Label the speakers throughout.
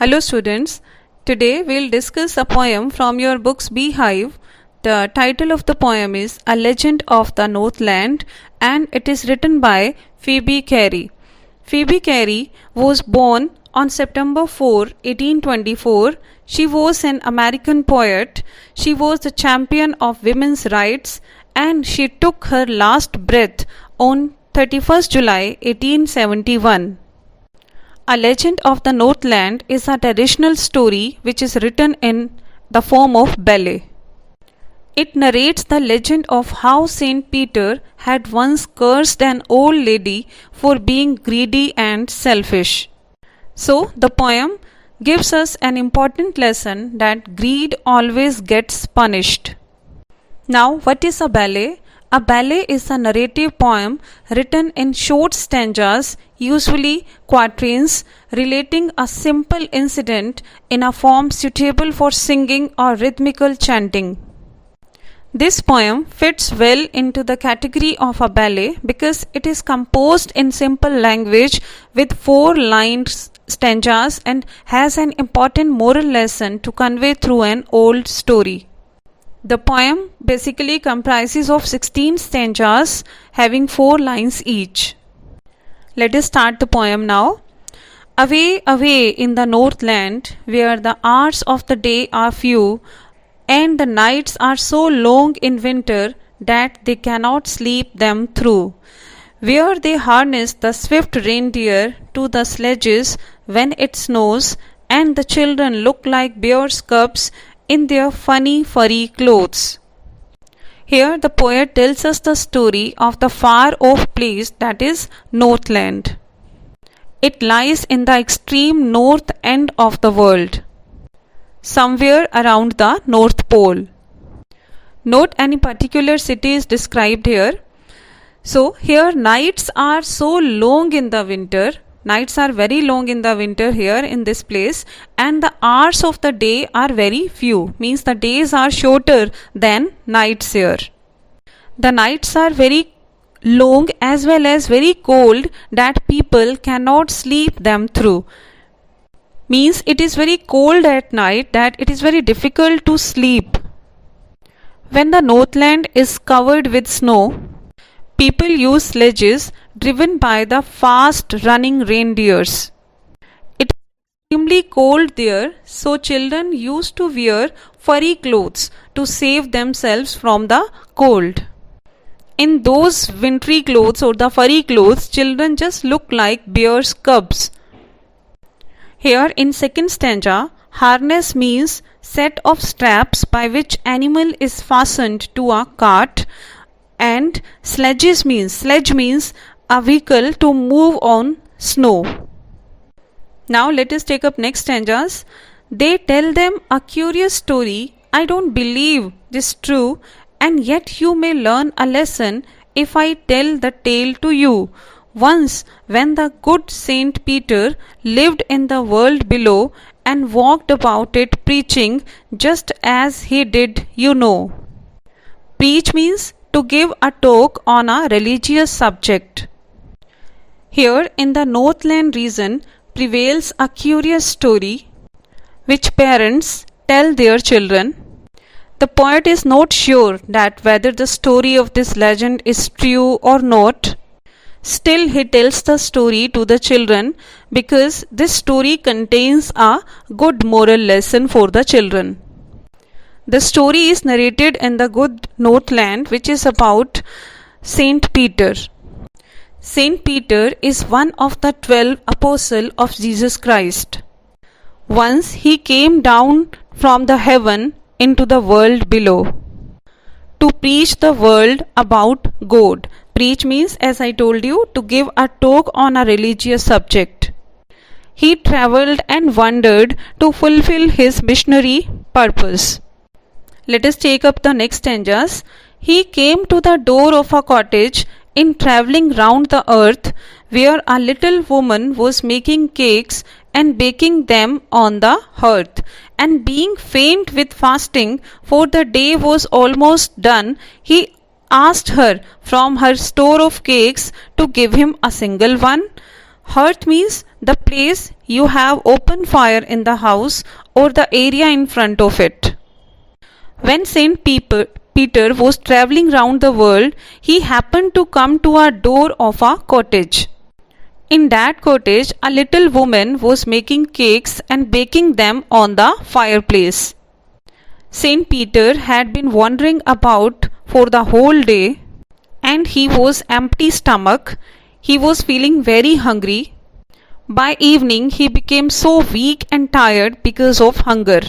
Speaker 1: Hello students, today we'll discuss a poem from your books Beehive. The title of the poem is A Legend of the Northland and it is written by Phoebe Cary. Phoebe Cary was born on September 4, 1824. She was an American poet. She was the champion of women's rights and she took her last breath on 31st July 1871. A Legend of the Northland is a traditional story which is written in the form of ballet. It narrates the legend of how Saint Peter had once cursed an old lady for being greedy and selfish. So, the poem gives us an important lesson that greed always gets punished. Now, what is a ballet? A ballet is a narrative poem written in short stanzas, usually quatrains, relating a simple incident in a form suitable for singing or rhythmical chanting. This poem fits well into the category of a ballet because it is composed in simple language with 4-line stanzas and has an important moral lesson to convey through an old story. The poem basically comprises of 16 stanzas having 4 lines each. Let us start the poem now. Away, away in the Northland, where the hours of the day are few, and the nights are so long in winter that they cannot sleep them through, where they harness the swift reindeer to the sledges when it snows, and the children look like bears' cubs in their funny furry clothes. Here the poet tells us the story of the far-off place that is Northland. It lies in the extreme north end of the world, somewhere around the North Pole. Not any particular city is described here. So here nights are so long in the winter. Nights are very long in the winter here in this place, and the hours of the day are very few, means the days are shorter than nights here. The nights are very long as well as very cold that people cannot sleep them through. Means it is very cold at night that it is very difficult to sleep. When the Northland is covered with snow, people use sledges driven by the fast running reindeers. It is extremely cold there, so children used to wear furry clothes to save themselves from the cold. In those wintry clothes or the furry clothes, children just look like bears' cubs. Here in second stanza, harness means set of straps by which animal is fastened to a cart, and sledge means a vehicle to move on snow. Now let us take up next stanzas. They tell them a curious story. I don't believe this true, and yet you may learn a lesson if I tell the tale to you. Once when the good Saint Peter lived in the world below and walked about it preaching just as he did, you know. Preach means to give a talk on a religious subject. Here in the Northland region prevails a curious story which parents tell their children. The poet is not sure that whether the story of this legend is true or not. Still he tells the story to the children because this story contains a good moral lesson for the children. The story is narrated in the good Northland, which is about Saint Peter. Saint Peter is one of the 12 apostles of Jesus Christ. Once he came down from the heaven into the world below to preach the world about God. Preach means, as I told you, to give a talk on a religious subject. He travelled and wandered to fulfill his missionary purpose. Let us take up the next stanzas. He came to the door of a cottage in travelling round the earth, where a little woman was making cakes and baking them on the hearth. And being faint with fasting, for the day was almost done, he asked her from her store of cakes to give him a single one. Hearth means the place you have open fire in the house or the area in front of it. When Peter was traveling round the world, he happened to come to a door of a cottage. In that cottage, a little woman was making cakes and baking them on the fireplace. Saint Peter had been wandering about for the whole day, and he was empty stomach. He was feeling very hungry. By evening, he became so weak and tired because of hunger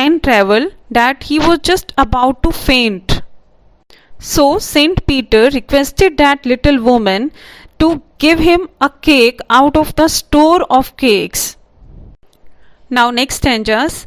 Speaker 1: and travel that he was just about to faint. So Saint Peter requested that little woman to give him a cake out of the store of cakes. Now next stanzas.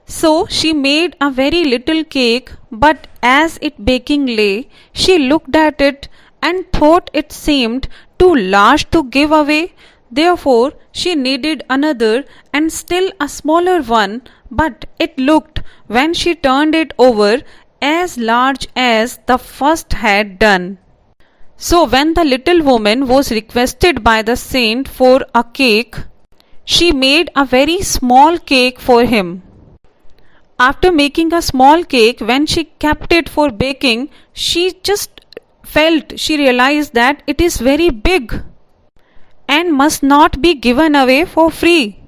Speaker 1: So she made a very little cake, but as it baking lay, she looked at it and thought it seemed too large to give away. Therefore she needed another and still a smaller one, but it looked, when she turned it over, as large as the first had done. So when the little woman was requested by the saint for a cake, she made a very small cake for him. After making a small cake, when she kept it for baking, she realized that it is very big and must not be given away for free.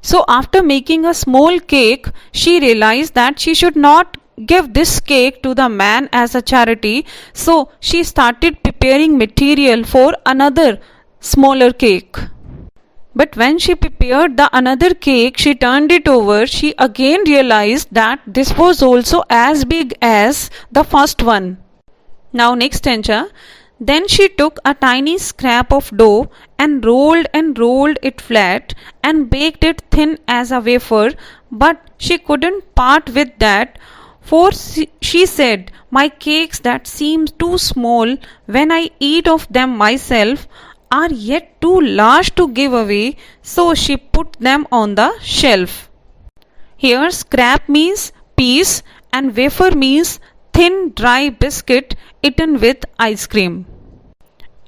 Speaker 1: So after making a small cake, she realized that she should not give this cake to the man as a charity. So she started preparing material for another smaller cake. But when she prepared the another cake, she turned it over, she again realized that this was also as big as the first one. Now next stanza. Then she took a tiny scrap of dough and rolled it flat and baked it thin as a wafer, but she couldn't part with that, for she said, "My cakes that seem too small when I eat of them myself are yet too large to give away," so she put them on the shelf. Here scrap means piece and wafer means thin dry biscuit eaten with ice cream.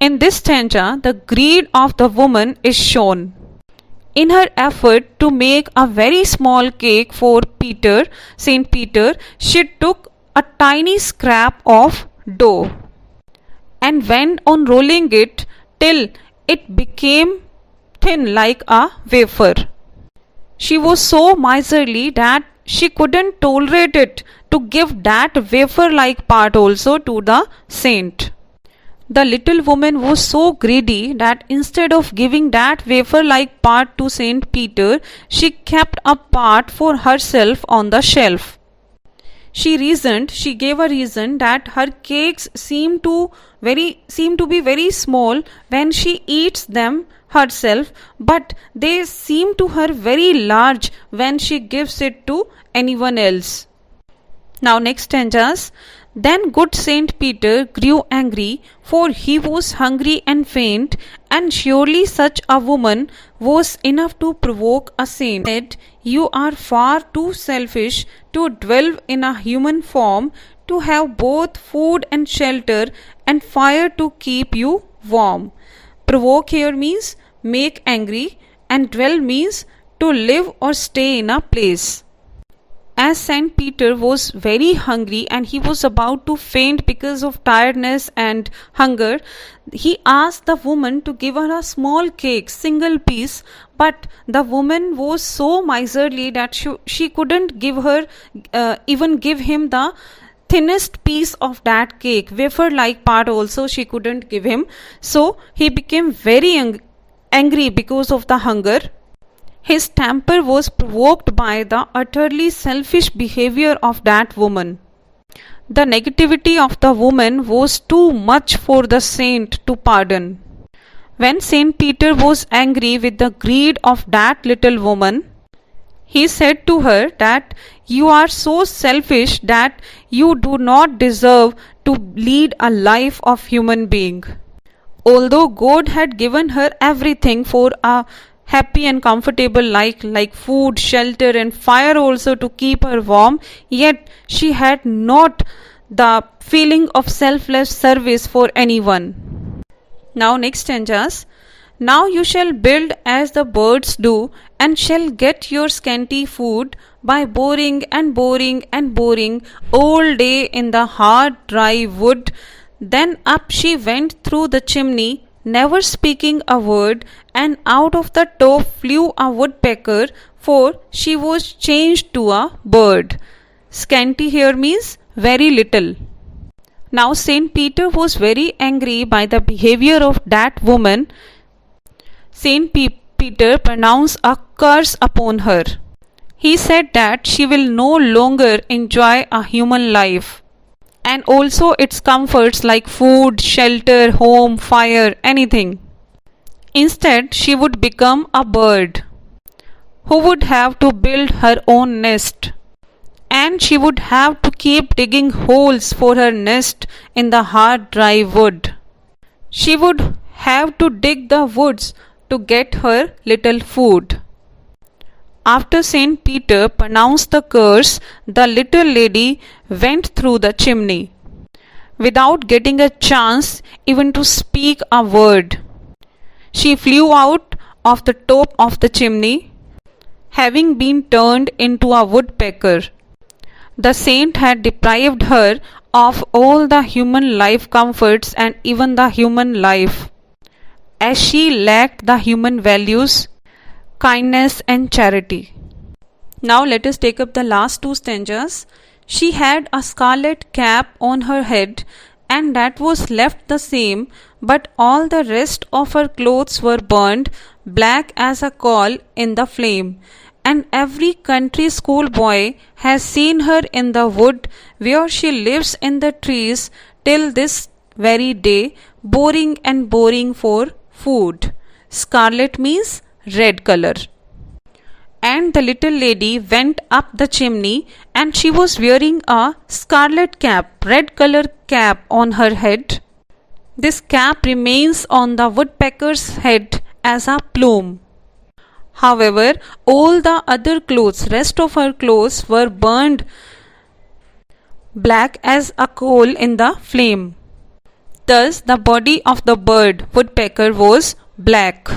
Speaker 1: In this stanza, the greed of the woman is shown. In her effort to make a very small cake for Saint Peter, she took a tiny scrap of dough and went on rolling it till it became thin like a wafer. She was so miserly that she couldn't tolerate it to give that wafer-like part also to the saint. The little woman was so greedy that instead of giving that wafer-like part to Saint Peter, she kept a part for herself on the shelf. She gave a reason that her cakes seem to be very small when she eats them herself, but they seem to her very large when she gives it to anyone else. Now next stanzas. Then good Saint Peter grew angry, for he was hungry and faint, and surely such a woman was enough to provoke a saint. He said, "You are far too selfish to dwell in a human form, to have both food and shelter and fire to keep you warm." Provoke here means make angry, and dwell means to live or stay in a place. As Saint Peter was very hungry and he was about to faint because of tiredness and hunger, he asked the woman to give her a small cake, single piece, but the woman was so miserly that she couldn't even give him the thinnest piece of that cake, wafer-like part also she couldn't give him. So he became very angry because of the hunger. His temper was provoked by the utterly selfish behavior of that woman. The negativity of the woman was too much for the saint to pardon. When Saint Peter was angry with the greed of that little woman, he said to her that you are so selfish that you do not deserve to lead a life of human being. Although God had given her everything for a happy and comfortable life, like food, shelter and fire also to keep her warm, yet she had not the feeling of selfless service for anyone. Now next stanzas. Now you shall build as the birds do, and shall get your scanty food by boring and boring and boring all day in the hard dry wood. Then up she went through the chimney, never speaking a word, and out of the top flew a woodpecker, for she was changed to a bird. Scanty here means very little. Now Saint Peter was very angry by the behavior of that woman. Saint Peter pronounced a curse upon her. He said that she will no longer enjoy a human life and also its comforts like food, shelter, home, fire, anything. Instead, she would become a bird who would have to build her own nest, and she would have to keep digging holes for her nest in the hard dry wood. She would have to dig the woods to get her little food. After Saint Peter pronounced the curse, the little lady went through the chimney without getting a chance even to speak a word. She flew out of the top of the chimney, having been turned into a woodpecker. The saint had deprived her of all the human life comforts and even the human life, as she lacked the human values, kindness and charity. Now let us take up the last two stanzas. She had a scarlet cap on her head, and that was left the same, but all the rest of her clothes were burned black as a coal in the flame. And every country schoolboy has seen her in the wood where she lives in the trees till this very day, boring and boring for food. Scarlet means red color. And the little lady went up the chimney, and she was wearing a scarlet cap, red color cap on her head. This cap remains on the woodpecker's head as a plume. However, all the other clothes, rest of her clothes, were burned black as a coal in the flame. Thus, the body of the bird woodpecker was black.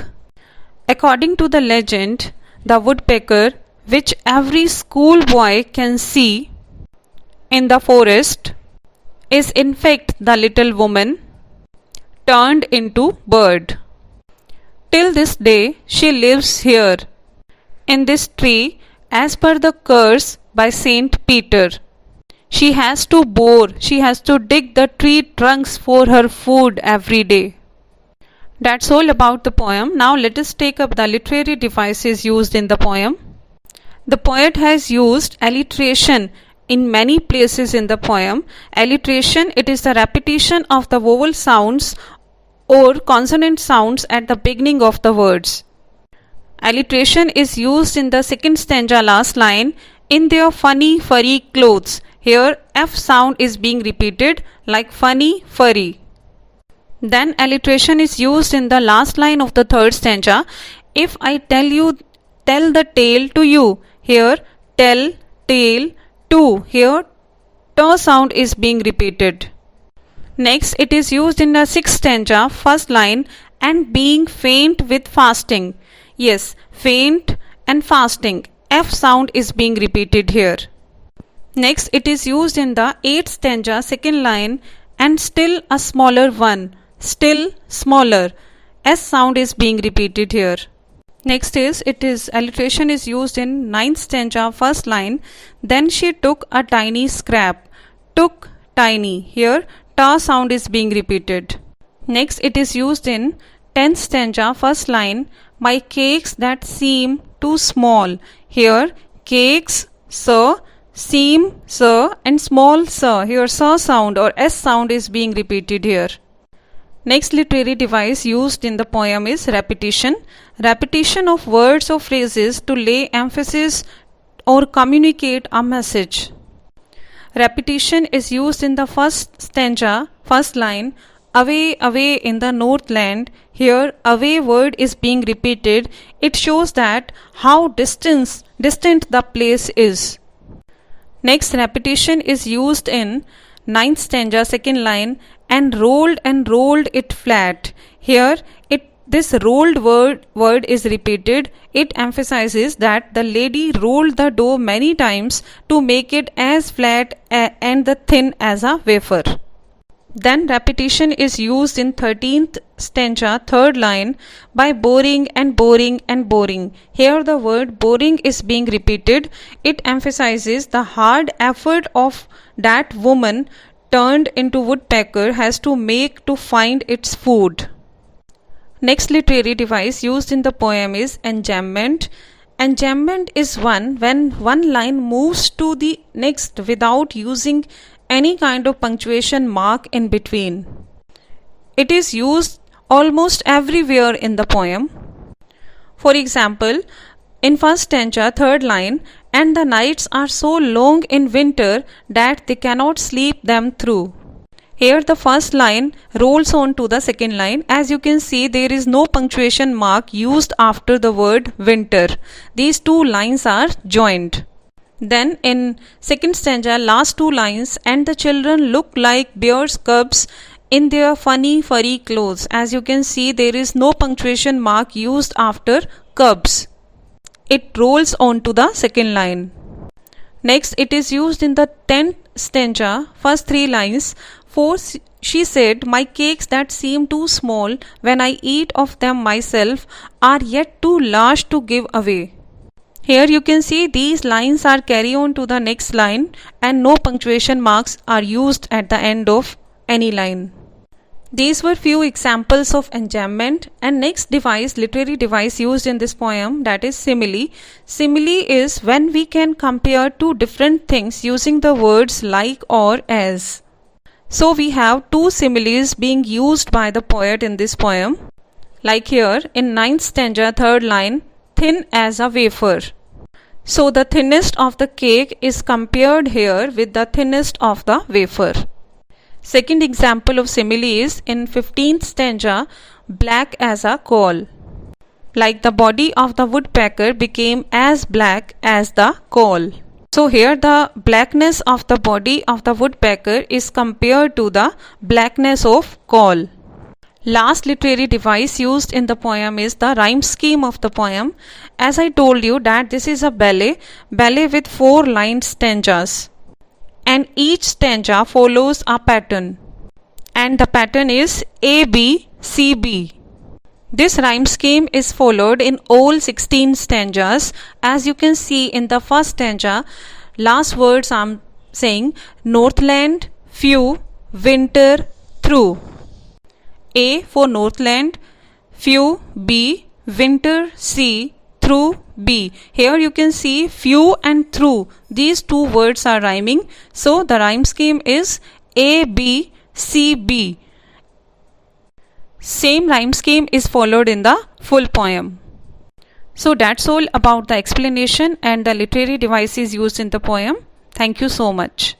Speaker 1: According to the legend, the woodpecker, which every schoolboy can see in the forest, is in fact the little woman turned into bird. Till this day, she lives here in this tree as per the curse by Saint Peter. She has to dig the tree trunks for her food every day. That's all about the poem. Now let us take up the literary devices used in the poem. The poet has used alliteration in many places in the poem. Alliteration, it is the repetition of the vowel sounds or consonant sounds at the beginning of the words. Alliteration is used in the second stanza last line, in their funny furry clothes. Here F sound is being repeated like funny furry. Then alliteration is used in the last line of the third stanza. If I tell the tale to you. Here tell, tale, to. Here to sound is being repeated. Next, it is used in the sixth stanza, first line, and being faint with fasting. Yes, faint and fasting. F sound is being repeated here. Next, it is used in the eighth stanza, second line, and still a smaller one. Still smaller. S sound is being repeated here. Next alliteration is used in ninth stanza, first line. Then she took a tiny scrap. Took tiny. Here ta sound is being repeated. Next, it is used in 10th stanza, first line. My cakes that seem too small. Here cakes, sir, seem, sir, and small, sir. Here sir sound or S sound is being repeated here. Next literary device used in the poem is repetition. Repetition of words or phrases to lay emphasis or communicate a message. Repetition is used in the first stanza, first line, away, away in the northland. Here away word is being repeated. It shows that how distant the place is. Next, repetition is used in ninth stanza, second line, and rolled it flat. Here this rolled word is repeated, it emphasizes that the lady rolled the dough many times to make it as flat and the thin as a wafer. Then repetition is used in 13th stanza, third line, by boring and boring and boring. Here the word boring is being repeated. It emphasizes the hard effort of that woman turned into woodpecker has to make to find its food. Next literary device used in the poem is enjambment. Enjambment is when one line moves to the next without using any kind of punctuation mark in between. It is used almost everywhere in the poem. For example, in first stanza, third line, and the nights are so long in winter that they cannot sleep them through. Here the first line rolls on to the second line. As you can see, there is no punctuation mark used after the word winter. These two lines are joined. Then in second stanza, last two lines, and the children look like bears' cubs in their funny furry clothes. As you can see, there is no punctuation mark used after cubs. It rolls on to the second line. Next, it is used in the 10th stanza, first three lines. For she said, my cakes that seem too small when I eat of them myself are yet too large to give away. Here you can see these lines are carry on to the next line and no punctuation marks are used at the end of any line. These were few examples of enjambment. And next device, literary device used in this poem, that is simile. Simile is when we can compare two different things using the words like or as. So we have two similes being used by the poet in this poem. Like here in 9th stanza, third line, thin as a wafer. So the thinnest of the cake is compared here with the thinnest of the wafer. Second example of simile is in 15th stanza, black as a coal. Like the body of the woodpecker became as black as the coal. So here the blackness of the body of the woodpecker is compared to the blackness of coal. Last literary device used in the poem is the rhyme scheme of the poem. As I told you that this is a ballet with 4-line stanzas. And each stanza follows a pattern. And the pattern is A, B, C, B. This rhyme scheme is followed in all 16 stanzas. As you can see in the first stanza, last words I am saying Northland, few, winter, through. A for Northland, few, B, winter, C, through, B. Here you can see few and through. These two words are rhyming. So the rhyme scheme is A, B, C, B. Same rhyme scheme is followed in the full poem. So that's all about the explanation and the literary devices used in the poem. Thank you so much.